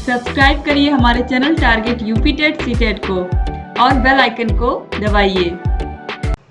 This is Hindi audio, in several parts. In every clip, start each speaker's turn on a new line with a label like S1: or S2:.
S1: सब्सक्राइब करिए हमारे channel target UP TET CTET को और बेल आइकन को दबाइए।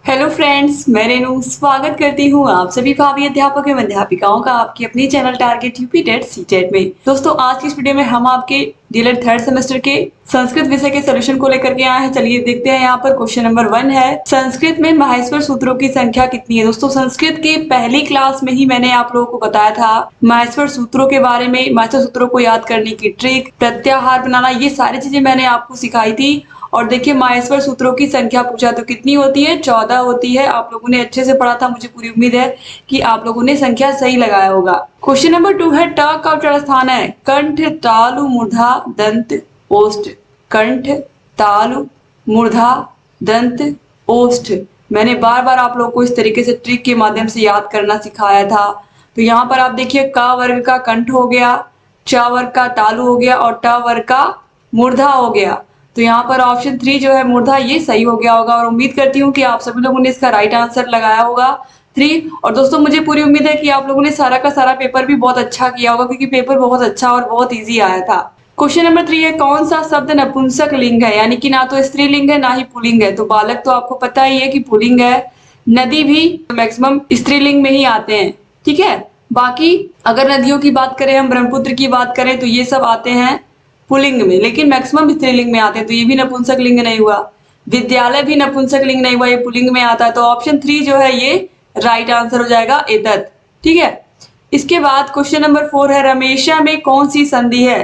S1: हेलो फ्रेंड्स, मैं रेनू स्वागत करती हूँ आप सभी भावी अध्यापक एवं अध्यापिकाओं का आपकी अपनी channel target UP TET CTET में। दोस्तों, आज की इस वीडियो में हम आपके डीएलएड थर्ड सेमेस्टर के संस्कृत विषय के सोल्यूशन को लेकर के आए हैं। चलिए देखते हैं। यहाँ पर क्वेश्चन नंबर 1 है, संस्कृत में माहेश्वर सूत्रों की संख्या कितनी है। दोस्तों, संस्कृत के पहली क्लास में ही मैंने आप लोगों को बताया था माहेश्वर सूत्रों के बारे में, माहेश्वर सूत्रों को याद करने की ट्रिक, प्रत्याहार बनाना, ये सारी चीजें मैंने आपको सिखाई थी। और देखिए, माहेश्वर सूत्रों की संख्या पूछा तो कितनी होती है, 14 होती है। आप लोगों ने अच्छे से पढ़ा था, मुझे पूरी उम्मीद है कि आप लोगों ने संख्या सही लगाया होगा। क्वेश्चन नंबर 2 है, ट का उच्चारण स्थान है कंठ, तालु, मूर्धा, दंत, ओष्ठ। कंठ, तालु, मूर्धा, दंत, ओष्ठ। मैंने बार बार आप लोगों को इस तरीके से ट्रिक के माध्यम से याद करना सिखाया था। तो यहाँ पर आप देखिए, क वर्ग का कंठ हो गया, च वर्ग का तालु हो गया और ट वर्ग का मूर्धा हो गया। तो यहाँ पर ऑप्शन 3 जो है मूर्धा, ये सही हो गया होगा। और उम्मीद करती हूँ कि आप सभी लोगों ने इसका राइट आंसर लगाया होगा 3। और दोस्तों, मुझे पूरी उम्मीद है कि आप लोगों ने सारा का सारा पेपर भी बहुत अच्छा किया होगा, क्योंकि पेपर बहुत अच्छा और बहुत ईजी आया था। क्वेश्चन नंबर 3 है, कौन सा शब्द नपुंसक लिंग है, यानी कि ना तो स्त्रीलिंग है ना ही पुल्लिंग है। तो बालक तो आपको पता ही है कि पुल्लिंग है, नदी भी मैक्सिमम स्त्रीलिंग में ही आते हैं, ठीक है। बाकी अगर नदियों की बात करें, हम ब्रह्मपुत्र की बात करें, तो ये सब आते हैं पुल्लिंग में, लेकिन मैक्सिमम स्त्रीलिंग में आते हैं। तो ये भी नपुंसक लिंग नहीं हुआ। विद्यालय भी नपुंसक लिंग नहीं हुआ, ये पुल्लिंग में आता है। तो ऑप्शन 3 जो है ये राइट आंसर हो जाएगा, एतत्, ठीक है। इसके बाद क्वेश्चन नंबर 4 है, रमेशा में कौन सी संधि है,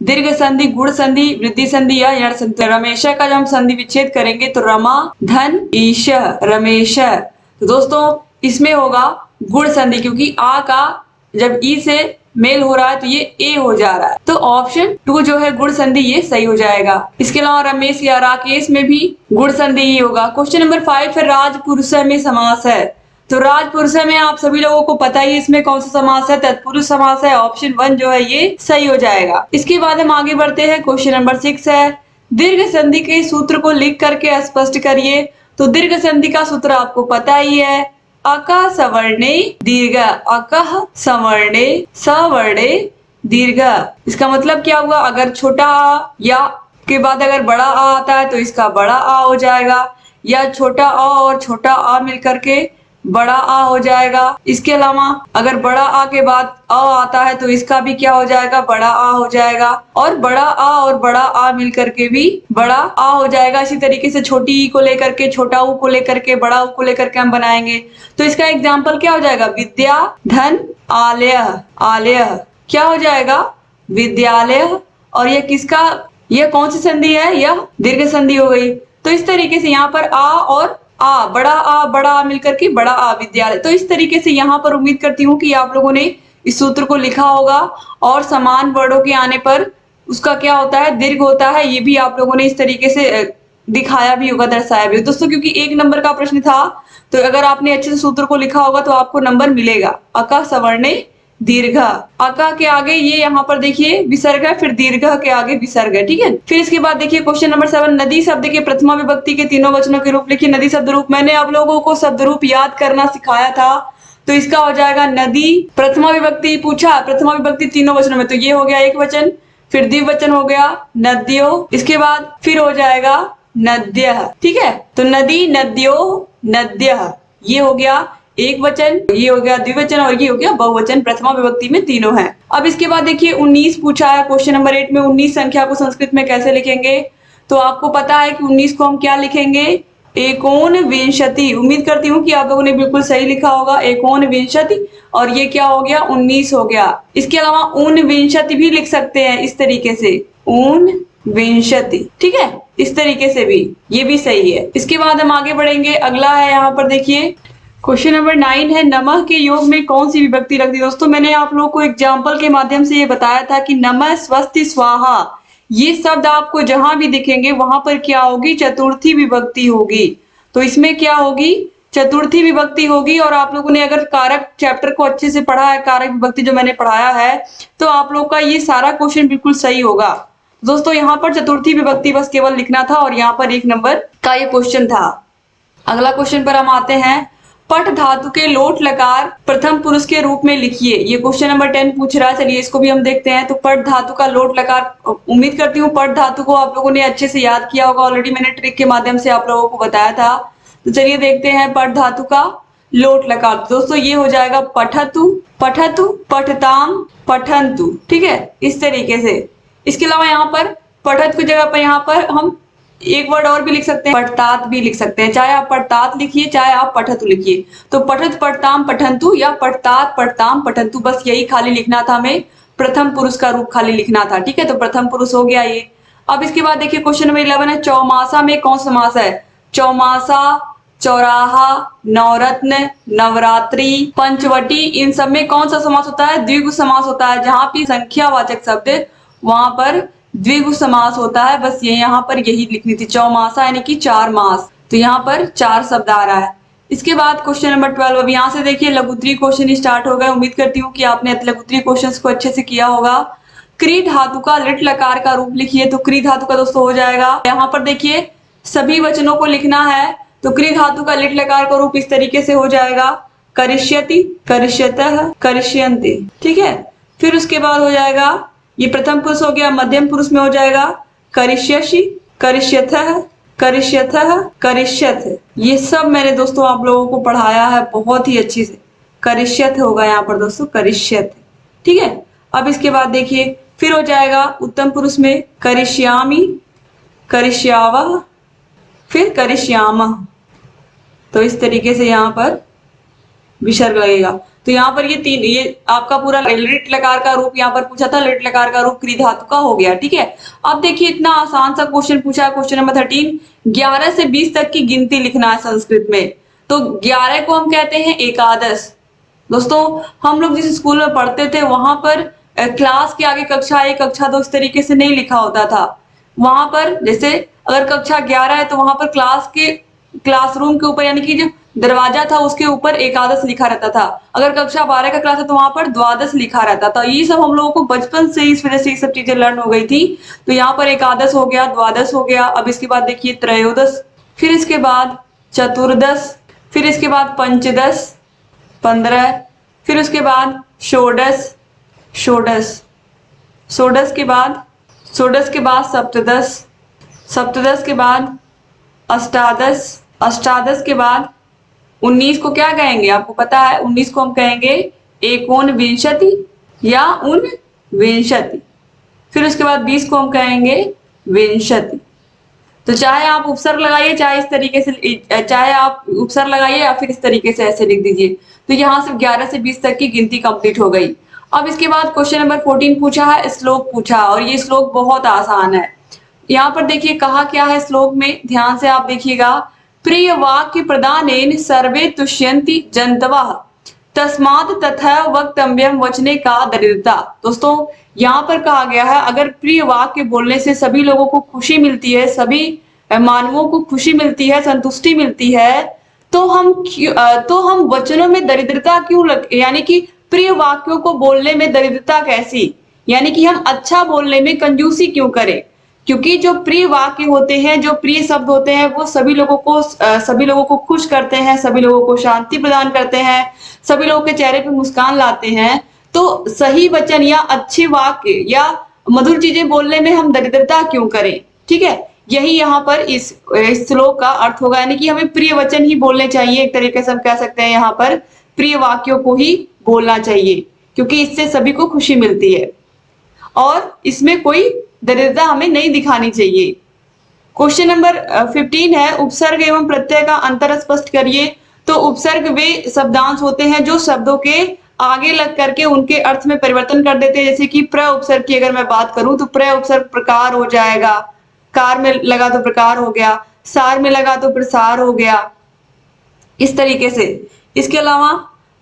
S1: दीर्घ संधि, गुण संधि, वृद्धि संधि या यण संधि। रमेशा का जब हम संधि विच्छेद करेंगे तो रमा धन ईश रमेश। तो दोस्तों, इसमें होगा गुण संधि, क्योंकि आ का जब ई से मेल हो रहा है तो ये ए हो जा रहा है। तो ऑप्शन 2 जो है गुण संधि, ये सही हो जाएगा। इसके अलावा रमेश या राकेश में भी गुण संधि ही होगा। क्वेश्चन नंबर 5 है, राजपुरुष में समास है। तो राजपुरुष में आप सभी लोगों को पता ही इसमें कौन सा समास है, तत्पुरुष समास है। ऑप्शन 1 जो है ये सही हो जाएगा। इसके बाद हम आगे बढ़ते हैं। क्वेश्चन नंबर 6 है, दीर्घ संधि के सूत्र को लिख करके स्पष्ट करिए। तो दीर्घ संधि का सूत्र आपको पता ही है, अकः सवर्णे दीर्घ, अकः सवर्णे सवर्णे दीर्घ। इसका मतलब क्या हुआ, अगर छोटा आ या के बाद अगर बड़ा आ आता है तो इसका बड़ा आ हो जाएगा, या छोटा आ और छोटा आ मिलकर के बड़ा आ हो जाएगा। इसके अलावा अगर बड़ा आ के बाद अ आता है तो इसका भी क्या हो जाएगा, बड़ा आ हो जाएगा। और बड़ा आ और बड़ा आ मिलकर के भी बड़ा आ हो जाएगा। इसी तरीके से छोटी ई को लेकर के, छोटा ऊ को लेकर के, बड़ा ऊ को लेकर के हम बनाएंगे। तो इसका एग्जाम्पल क्या हो जाएगा, विद्या धन आलय, आलय क्या हो जाएगा, विद्यालय। और ये किसका, यह कौन सी संधि है, यह दीर्घ संधि हो गई। तो इस तरीके से यहाँ पर आ और आ, बड़ा आ मिलकर के बड़ा आ, विद्यालय। तो इस तरीके से यहाँ पर उम्मीद करती हूँ कि आप लोगों ने इस सूत्र को लिखा होगा। और समान वर्णों के आने पर उसका क्या होता है, दीर्घ होता है। ये भी आप लोगों ने इस तरीके से दिखाया भी होगा, दर्शाया भी होगा। दोस्तों, क्योंकि 1 नंबर का प्रश्न था, तो अगर आपने अच्छे से सूत्र को लिखा होगा तो आपको नंबर मिलेगा। अका सवर्णे दीर्घ, अका के आगे ये यहाँ पर देखिए विसर्ग है, फिर दीर्घ के आगे विसर्ग है, ठीक है। फिर इसके बाद देखिए क्वेश्चन नंबर 7, नदी शब्द के प्रथमा विभक्ति के तीनों वचनों के रूप लिखिए। नदी शब्द रूप, मैंने आप लोगों को शब्द रूप याद करना सिखाया था। तो इसका हो जाएगा नदी, प्रथमा विभक्ति पूछा, प्रथमा विभक्ति तीनों वचनों में, तो ये हो गया एक वचन। फिर द्विवचन हो गया नद्यो, इसके बाद फिर हो जाएगा नद्यः, ठीक है। तो नदी, नद्यो, नद्यः, ये हो गया एक वचन, ये हो गया द्विवचन और ये हो गया बहुवचन। प्रथमा विभक्ति में तीनों है। अब इसके बाद देखिए 19 पूछा है क्वेश्चन नंबर 8 में, 19 संख्या को संस्कृत में कैसे लिखेंगे। तो आपको पता है कि 19 को हम क्या लिखेंगे, एकोनविंशति। उम्मीद करती हूँ कि आप लोगों ने बिल्कुल सही लिखा होगा, एकोनविंशति। और ये क्या हो गया, 19 हो गया। इसके अलावा ऊनविंशति भी लिख सकते हैं इस तरीके से, ऊनविंशति, ठीक है। इस तरीके से भी, ये भी सही है। इसके बाद हम आगे बढ़ेंगे। अगला है यहाँ पर देखिए क्वेश्चन नंबर 9 है, नमः के योग में कौन सी विभक्ति रख दी। दोस्तों, मैंने आप लोगों को एग्जाम्पल के माध्यम से ये बताया था कि नमः स्वस्ति स्वाहा, ये शब्द आपको जहां भी दिखेंगे वहां पर क्या होगी, चतुर्थी विभक्ति होगी। तो इसमें क्या होगी, चतुर्थी विभक्ति होगी। और आप लोगों ने अगर कारक चैप्टर को अच्छे से पढ़ा है, कारक विभक्ति जो मैंने पढ़ाया है, तो आप लोग का ये सारा क्वेश्चन बिल्कुल सही होगा। दोस्तों, यहाँ पर चतुर्थी विभक्ति बस केवल लिखना था और यहाँ पर 1 नंबर का ये क्वेश्चन था। अगला क्वेश्चन पर हम आते हैं। पठ धातु के लोट लकार प्रथम पुरुष के रूप में लिखिए। ये क्वेश्चन नंबर 10 पूछ रहा है। चलिए इसको भी हम देखते हैं। तो पठ धातु का लोट लकार, उम्मीद करती हूँ पठ धातु को आप लोगों ने अच्छे से याद किया होगा। ऑलरेडी मैंने ट्रिक के माध्यम से आप लोगों को बताया था। तो चलिए देखते हैं पठ धातु का लोट लकार। दोस्तों ये हो जाएगा पठतु, पठतु, पठताम, पठंतु। ठीक है, इस तरीके से। इसके अलावा यहाँ पर पठत की जगह पर यहाँ पर हम एक वर्ड और भी लिख सकते हैं, पठतात भी लिख सकते हैं। चाहे आप पठतात लिखिए, चाहे आप पठतु लिखिए। तो पठत पठताम पठंतु या पठतात पठताम पठंतु, बस यही खाली लिखना था हमें। प्रथम पुरुष का रूप खाली लिखना था। ठीक है, तो प्रथम पुरुष हो गया ये। अब इसके बाद देखिए क्वेश्चन नंबर 11 है, चौमासा में कौन समास है? चौमासा, चौराहा, नवरत्न, नवरात्रि, पंचवटी, इन सब में कौन सा समास होता है? द्विगु समास होता है। जहां भी संख्यावाचक शब्द वहां पर द्विगु समास होता है। बस ये यहाँ पर यही लिखनी थी, चौमासा यानी कि 4 मास। तो यहाँ पर 4 शब्द आ रहा है। इसके बाद क्वेश्चन नंबर 12। अब यहाँ से देखिए लघुत्तरी क्वेश्चन स्टार्ट हो गए। उम्मीद करती हूँ कि आपने लघुत्तरी क्वेश्चंस को अच्छे से किया होगा। क्री धातु का लिट लकार का रूप लिखिए। तो क्री धातु का दोस्तों हो जाएगा, यहाँ पर देखिए सभी वचनों को लिखना है। तो क्री धातु का लिट लकार का रूप इस तरीके से हो जाएगा, करिष्यति, करिष्यतः, करिष्यन्ति। ठीक है, फिर उसके बाद हो जाएगा, ये प्रथम पुरुष हो गया। मध्यम पुरुष में हो जाएगा करिष्यसि, करिष्यथः, करिष्यथः, करिष्यथ। ये सब मैंने दोस्तों आप लोगों को पढ़ाया है बहुत ही अच्छी से। करिष्यथ होगा यहाँ पर दोस्तों, करिष्यथ। ठीक है, अब इसके बाद देखिए फिर हो जाएगा उत्तम पुरुष में करिष्यामि, करिष्यावः, फिर करिष्यामः। तो इस तरीके से यहाँ पर विसर्ग लगेगा। तो यहाँ पर ये आपका पूरा लिट लकार का रूप यहाँ पर पूछा था। लिट लकार का रूप क्री धातु का हो गया। ठीक है, अब देखिए इतना आसान सा क्वेश्चन पूछा है। क्वेश्चन नंबर 13, 11 से 20 तक की गिनती लिखना है संस्कृत में। तो 11 को हम कहते हैं एकादश। दोस्तों हम लोग जिस स्कूल में पढ़ते थे वहां पर क्लास के आगे कक्षा 1, कक्षा 2 इस तरीके से नहीं लिखा होता था। वहां पर जैसे अगर कक्षा 11 है तो वहां पर क्लासरूम के ऊपर यानी कि जो दरवाजा था उसके ऊपर एकादश लिखा रहता था। अगर कक्षा 12 का क्लास है तो वहां पर द्वादश लिखा रहता था। ये सब हम लोगों को बचपन से इस वजह से ये सब चीजें लर्न हो गई थी। तो यहाँ पर एकादश हो गया, द्वादश हो गया। अब इसके बाद देखिए त्रयोदश, फिर इसके बाद चतुर्दश, फिर इसके बाद पंचदश, 15, फिर उसके बाद षोडश, षोडश, षोडश के बाद सप्तदश, सप्तदश के बाद अष्टादश, अष्टादश के बाद 19 को क्या कहेंगे आपको पता है? 19 को हम कहेंगे एकोनविंशति या ऊनविंशति। फिर उसके बाद 20 को हम कहेंगे विंशति। तो चाहे आप उपसर्ग लगाइए, चाहे इस तरीके से, चाहे आप उपसर्ग लगाइए या फिर इस तरीके से ऐसे लिख दीजिए। तो यहाँ से 11 से 20 तक की गिनती कंप्लीट हो गई। अब इसके बाद क्वेश्चन नंबर 14 पूछा है, श्लोक पूछा, और ये श्लोक बहुत आसान है। यहाँ पर देखिए कहा क्या है श्लोक में, ध्यान से आप देखिएगा। प्रिय वाक्य प्रदानेन सर्वे तुष्यन्ति जन्तवः तस्मात् तथा वक्तव्यम वचने का दरिद्रता। दोस्तों यहाँ पर कहा गया है अगर प्रिय वाक्य बोलने से सभी लोगों को खुशी मिलती है, सभी मानवों को खुशी मिलती है, संतुष्टि मिलती है, तो हम वचनों में दरिद्रता क्यों यानी कि प्रिय वाक्यों को बोलने में दरिद्रता कैसी, यानी कि हम अच्छा बोलने में कंजूसी क्यों करें? क्योंकि जो प्रिय वाक्य होते हैं, जो प्रिय शब्द होते हैं, वो सभी लोगों को खुश करते हैं, सभी लोगों को शांति प्रदान करते हैं, सभी लोगों के चेहरे पे मुस्कान लाते हैं। तो सही वचन या अच्छे वाक्य या मधुर चीजें बोलने में हम दरिद्रता क्यों करें? ठीक है, यही यहाँ पर इस श्लोक का अर्थ होगा, यानी कि हमें प्रिय वचन ही बोलने चाहिए। एक तरीके से हम कह सकते हैं यहाँ पर प्रिय वाक्यों को ही बोलना चाहिए, क्योंकि इससे सभी को खुशी मिलती है और इसमें कोई दरिद्रता हमें नहीं दिखानी चाहिए। क्वेश्चन नंबर 15 है, उपसर्ग एवं प्रत्यय का अंतर स्पष्ट करिए। तो उपसर्ग वे शब्दांश होते हैं जो शब्दों के आगे लग करके उनके अर्थ में परिवर्तन कर देते हैं। जैसे कि प्र उपसर्ग की अगर मैं बात करूं तो प्र उपसर्ग प्रकार हो जाएगा, कार में लगा तो प्रकार हो गया, सार में लगा तो प्रसार हो गया, इस तरीके से। इसके अलावा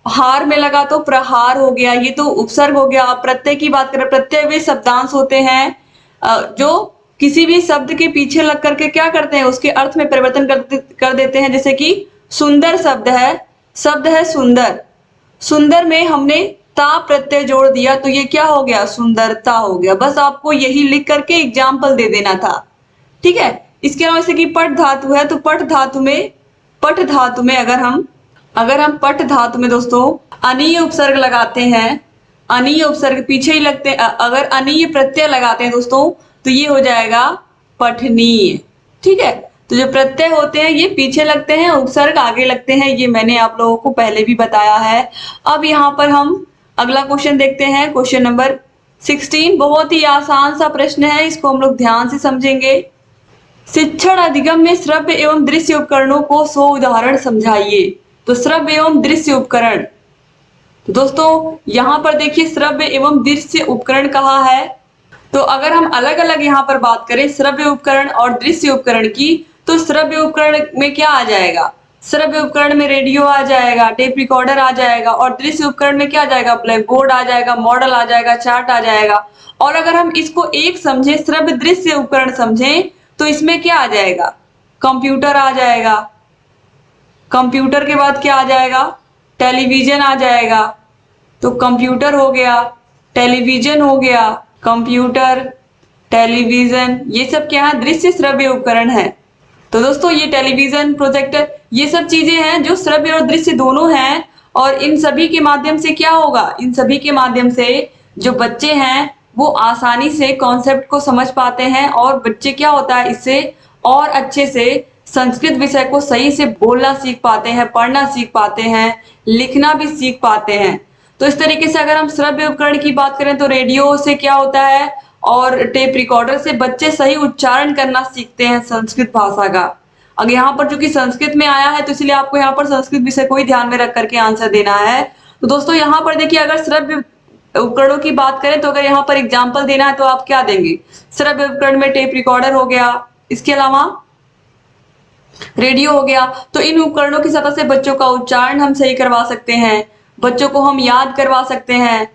S1: हार में लगा तो प्रहार हो गया, ये तो उपसर्ग हो गया। प्रत्यय की बात करें, प्रत्यय वे शब्दांश होते हैं जो किसी भी शब्द के पीछे लग करके क्या करते हैं, उसके अर्थ में परिवर्तन कर देते हैं। जैसे कि सुंदर शब्द है सुंदर, सुंदर में हमने ता प्रत्यय जोड़ दिया तो ये क्या हो गया, सुंदरता हो गया। बस आपको यही लिख करके एग्जाम्पल दे देना था। ठीक है, इसके अलावा जैसे कि पठ धातु है, तो पठ धातु में अगर हम अगर हम पठ धातु में दोस्तों अनीय उपसर्ग लगाते हैं, अनीय उपसर्ग पीछे ही लगते हैं, अगर अनीय प्रत्यय लगाते हैं दोस्तों तो ये हो जाएगा पठनीय। ठीक है, तो जो प्रत्यय होते हैं ये पीछे लगते हैं, उपसर्ग आगे लगते हैं, ये मैंने आप लोगों को पहले भी बताया है। अब यहाँ पर हम अगला क्वेश्चन देखते हैं, क्वेश्चन नंबर 16। बहुत ही आसान सा प्रश्न है, इसको हम लोग ध्यान से समझेंगे। शिक्षण अधिगम में श्रव्य एवं दृश्य उपकरणों को 100 उदाहरण समझाइए। तो श्रव्य एवं दृश्य उपकरण, तो दोस्तों यहाँ पर देखिए श्रव्य एवं दृश्य उपकरण कहा है। तो अगर हम अलग अलग यहाँ पर बात करें श्रव्य उपकरण और दृश्य उपकरण की, तो श्रव्य उपकरण में क्या आ जाएगा, श्रव्य उपकरण में रेडियो आ जाएगा, टेप रिकॉर्डर आ जाएगा, और दृश्य उपकरण में क्या आ जाएगा, ब्लैक बोर्ड आ जाएगा, मॉडल आ जाएगा, चार्ट आ जाएगा। और अगर हम इसको एक समझे, श्रव्य दृश्य उपकरण समझें, तो इसमें क्या आ जाएगा, कंप्यूटर आ जाएगा, कंप्यूटर के बाद क्या आ जाएगा, टेलीविजन आ जाएगा। तो कंप्यूटर हो गया, टेलीविजन हो गया, कंप्यूटर, टेलीविजन, ये सब क्या है, दृश्य श्रव्य उपकरण है। तो दोस्तों ये टेलीविजन, प्रोजेक्टर, ये सब चीजें हैं जो श्रव्य और दृश्य दोनों हैं। और इन सभी के माध्यम से क्या होगा, इन सभी के माध्यम से जो बच्चे हैं वो आसानी से कॉन्सेप्ट को समझ पाते हैं, और बच्चे क्या होता है इससे और अच्छे से संस्कृत विषय को सही से बोलना सीख पाते हैं, पढ़ना सीख पाते हैं, लिखना भी सीख पाते हैं। तो इस तरीके से अगर हम श्रव्य उपकरण की बात करें तो रेडियो से क्या होता है, और टेप रिकॉर्डर से बच्चे सही उच्चारण करना सीखते हैं संस्कृत भाषा का। अगर यहाँ पर चूंकि संस्कृत में आया है तो इसलिए आपको यहाँ पर संस्कृत विषय को ही ध्यान में रख करके आंसर देना है। तो दोस्तों यहाँ पर देखिए, अगर श्रव्य उपकरणों की बात करें तो अगर यहाँ पर एग्जाम्पल देना है तो आप क्या देंगे, श्रव्य उपकरण में टेप रिकॉर्डर हो गया, इसके अलावा रेडियो हो गया। तो इन उपकरणों की सहायता से बच्चों का उच्चारण हम सही करवा सकते हैं, बच्चों को हम याद करवा सकते हैं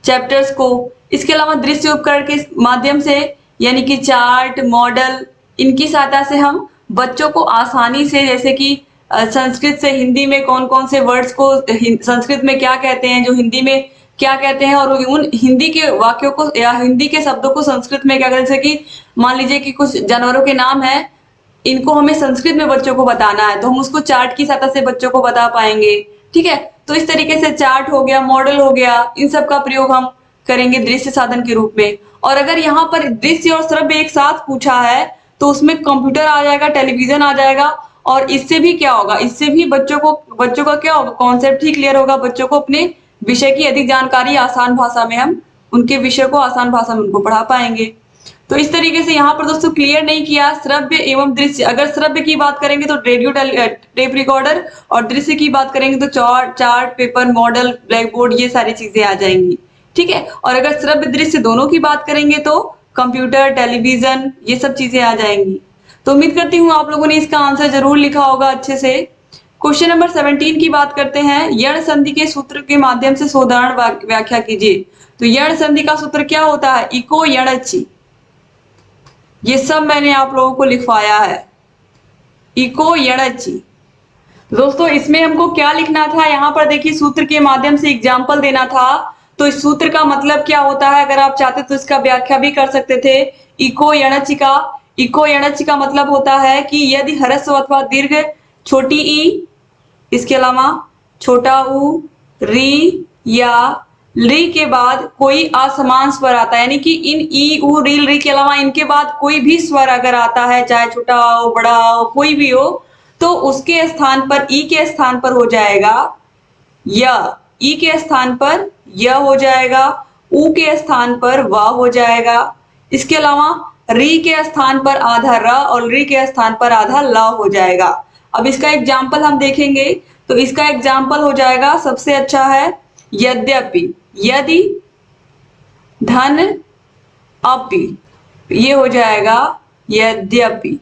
S1: चैप्टर्स को। इसके अलावा दृश्य उपकरण के माध्यम से यानी कि चार्ट, मॉडल, इनकी सहायता से हम बच्चों को आसानी से, जैसे कि संस्कृत से हिंदी में कौन कौन से वर्ड्स को संस्कृत में क्या कहते हैं, जो हिंदी में क्या कहते हैं, और उन हिंदी के वाक्यों को या हिंदी के शब्दों को संस्कृत में क्या कहते हैं। जैसे कि मान लीजिए कि कुछ जानवरों के नाम है, इनको हमें संस्कृत में बच्चों को बताना है, तो हम उसको चार्ट की सहायता से बच्चों को बता पाएंगे। ठीक है, तो इस तरीके से चार्ट हो गया, मॉडल हो गया, इन सब का प्रयोग हम करेंगे दृश्य साधन के रूप में। और अगर यहाँ पर दृश्य और श्रव्य एक साथ पूछा है तो उसमें कंप्यूटर आ जाएगा, टेलीविजन आ जाएगा। और इससे भी क्या होगा, इससे भी बच्चों का क्या होगा, कॉन्सेप्ट ही क्लियर होगा, बच्चों को अपने विषय की अधिक जानकारी आसान भाषा में, हम उनके विषय को आसान भाषा में उनको पढ़ा पाएंगे। तो इस तरीके से यहाँ पर दोस्तों क्लियर नहीं किया श्रव्य एवं दृश्य। अगर श्रव्य की बात करेंगे तो रेडियो, टेप रिकॉर्डर, और दृश्य की बात करेंगे तो chart, paper, model, black board, ये सारी चीजें आ जाएंगी। ठीक है, और अगर श्रव्य दृश्य दोनों की बात करेंगे तो कंप्यूटर, टेलीविजन, ये सब चीजें आ जाएंगी। तो उम्मीद करती हूँ आप लोगों ने इसका आंसर जरूर लिखा होगा अच्छे से। क्वेश्चन नंबर 17 की बात करते हैं। यण संधि के सूत्र के माध्यम से सोदाहरण व्याख्या कीजिए। तो यण संधि का सूत्र क्या होता है, इको यणचि, ये सब मैंने आप लोगों को लिखवाया है, इको यणचि। दोस्तों इसमें हमको क्या लिखना था, यहाँ पर देखिए सूत्र के माध्यम से एग्जाम्पल देना था। तो इस सूत्र का मतलब क्या होता है, अगर आप चाहते तो इसका व्याख्या भी कर सकते थे। इको यणचि का मतलब होता है कि यदि ह्रस्व अथवा दीर्घ छोटी ई, इसके अलावा छोटा ऊ, री या री के बाद कोई असमान स्वर आता है, यानी कि इन ई, उ, री, री के अलावा इनके बाद कोई भी स्वर अगर आता है, चाहे छोटा हो, बड़ा हो, कोई भी हो, तो उसके स्थान पर, ई के स्थान पर हो जाएगा य, ई के स्थान पर य हो जाएगा, उ के स्थान पर व हो जाएगा। इसके अलावा री के स्थान पर आधा र और री के स्थान पर आधा ल हो जाएगा। अब इसका एग्जाम्पल हम देखेंगे, तो इसका एग्जाम्पल हो जाएगा, सबसे अच्छा है यद्यपि, यदि, धन, अपि, ये हो जाएगा यद्यपि,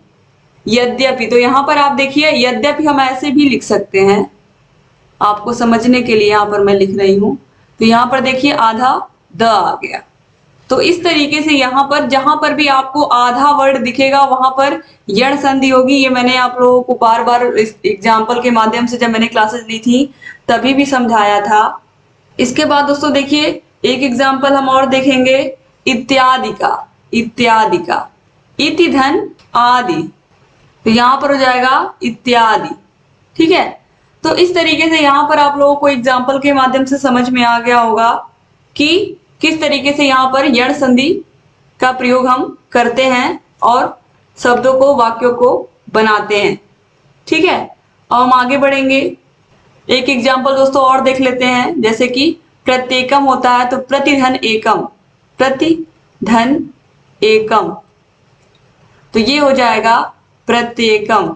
S1: यद्यपि। तो यहाँ पर आप देखिए यद्यपि हम ऐसे भी लिख सकते हैं, आपको समझने के लिए यहाँ पर मैं लिख रही हूं। तो यहाँ पर देखिए आधा द आ गया। तो इस तरीके से यहाँ पर जहां पर भी आपको आधा वर्ड दिखेगा वहां पर यण संधि होगी। ये मैंने आप लोगों को बार बार इस एग्जाम्पल के माध्यम से जब मैंने क्लासेस ली थी तभी भी समझाया था। इसके बाद दोस्तों देखिए एक एग्जाम्पल हम और देखेंगे, इत्यादि का, इत्यादि का, इति धन आदि, तो यहाँ पर हो जाएगा इत्यादि। ठीक है, तो इस तरीके से यहाँ पर आप लोगों को एग्जाम्पल के माध्यम से समझ में आ गया होगा कि किस तरीके से यहाँ पर यण संधि का प्रयोग हम करते हैं और शब्दों को, वाक्यों को बनाते हैं। ठीक है, अब हम आगे बढ़ेंगे। एक एग्जाम्पल दोस्तों और देख लेते हैं, जैसे कि प्रत्येकम होता है तो प्रतिधन एकम, प्रतिधन एकम, तो ये हो जाएगा प्रत्येकम।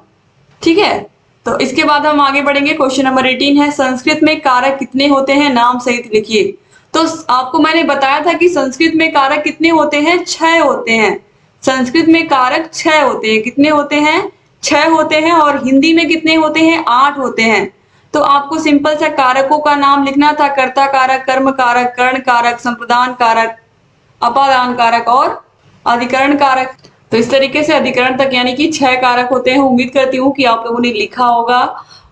S1: ठीक है, तो इसके बाद हम आगे बढ़ेंगे। क्वेश्चन नंबर 18 है, संस्कृत में कारक कितने होते हैं, नाम सहित लिखिए। तो आपको मैंने बताया था कि संस्कृत में कारक कितने होते हैं, 6 होते हैं। संस्कृत में कारक 6 होते हैं। कितने होते हैं, 6 होते हैं। और हिंदी में कितने होते हैं, 8 होते हैं। तो आपको सिंपल सा कारकों का नाम लिखना था, कर्ता कारक, कर्म कारक, कर्ण कारक, संप्रदान कारक, अपादान कारक और अधिकरण कारक। तो इस तरीके से अधिकरण तक यानी कि 6 कारक होते हैं। उम्मीद करती हूँ कि आप लोगों ने लिखा होगा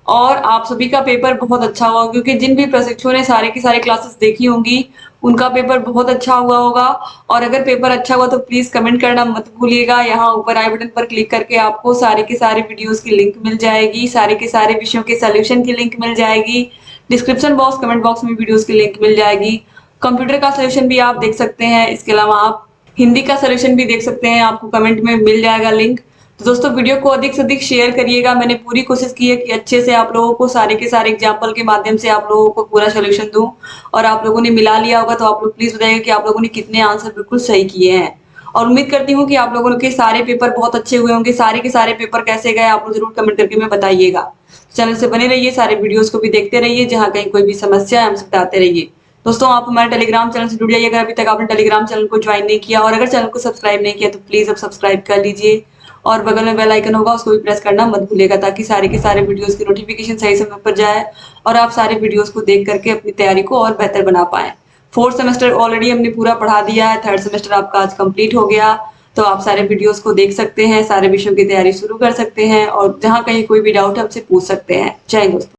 S1: और आप सभी का पेपर बहुत अच्छा हुआ, क्योंकि जिन भी प्रशिक्षुओं ने सारे की सारी क्लासेस देखी होंगी उनका पेपर बहुत अच्छा हुआ होगा। और अगर पेपर अच्छा हुआ तो प्लीज कमेंट करना मत भूलिएगा। यहाँ ऊपर आई बटन पर क्लिक करके आपको सारे के सारे वीडियोस की लिंक मिल जाएगी, सारे के सारे विषयों के सोल्यूशन की लिंक मिल जाएगी। डिस्क्रिप्शन बॉक्स, कमेंट बॉक्स में वीडियोस की लिंक मिल जाएगी। कंप्यूटर का सोल्यूशन भी आप देख सकते हैं। इसके अलावा आप हिंदी का सोल्यूशन भी देख सकते हैं, आपको कमेंट में मिल जाएगा लिंक। तो दोस्तों वीडियो को अधिक से अधिक शेयर करिएगा। मैंने पूरी कोशिश की है कि अच्छे से आप लोगों को सारे के सारे एग्जाम्पल के माध्यम से आप लोगों को पूरा सोल्यूशन दूं, और आप लोगों ने मिला लिया होगा तो आप लोग प्लीज बताइए कि आप लोगों ने कितने आंसर बिल्कुल सही किए हैं। और उम्मीद करती हूँ कि आप लोगों के सारे पेपर बहुत अच्छे हुए होंगे। सारे के सारे पेपर कैसे गए आप लोग जरूर कमेंट करके में बताइएगा। चैनल से बने रहिए, सारे वीडियोस को भी देखते रहिए, जहाँ कहीं कोई भी समस्या है हमसे बताते रहिए। दोस्तों आप हमारे टेलीग्राम चैनल से जुड़ जाइए अगर अभी तक आपने टेलीग्राम चैनल को ज्वाइन नहीं किया, और अगर चैनल को सब्सक्राइब नहीं किया तो प्लीज अब सब्सक्राइब कर लीजिए, और बगल में बेल आइकन होगा उसको भी प्रेस करना मत भूलिएगा, ताकि सारे के सारे वीडियोस की नोटिफिकेशन सही समय पर जाए और आप सारे वीडियोस को देख करके अपनी तैयारी को और बेहतर बना पाए। 4th सेमेस्टर ऑलरेडी हमने पूरा पढ़ा दिया है, 3rd सेमेस्टर आपका आज कंप्लीट हो गया। तो आप सारे वीडियोस को देख सकते हैं, सारे विषयों की तैयारी शुरू कर सकते हैं, और जहाँ कहीं कोई भी डाउट हमसे पूछ सकते हैं। जय हिंद दोस्तों।